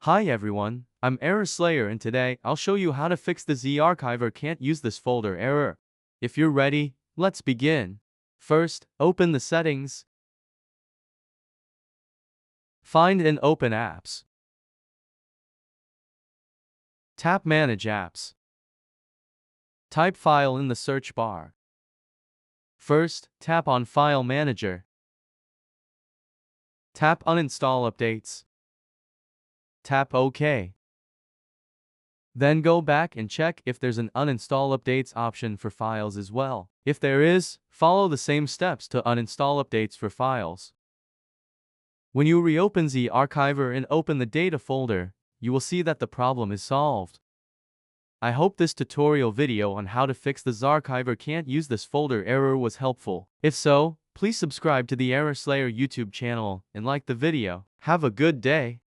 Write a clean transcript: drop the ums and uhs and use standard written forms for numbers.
Hi everyone, I'm Error Slayer and today I'll show you how to fix the ZArchiver can't use this folder error. If you're ready, let's begin. First, open the settings. Find and open apps. Tap Manage Apps. Type File in the search bar. First, tap on File Manager. Tap Uninstall Updates. Tap OK. Then go back and check if there's an Uninstall Updates option for files as well. If there is, follow the same steps to uninstall updates for files. When you reopen ZArchiver and open the data folder, you will see that the problem is solved. I hope this tutorial video on how to fix the ZArchiver can't use this folder error was helpful. If so, please subscribe to the Error Slayer YouTube channel and like the video. Have a good day.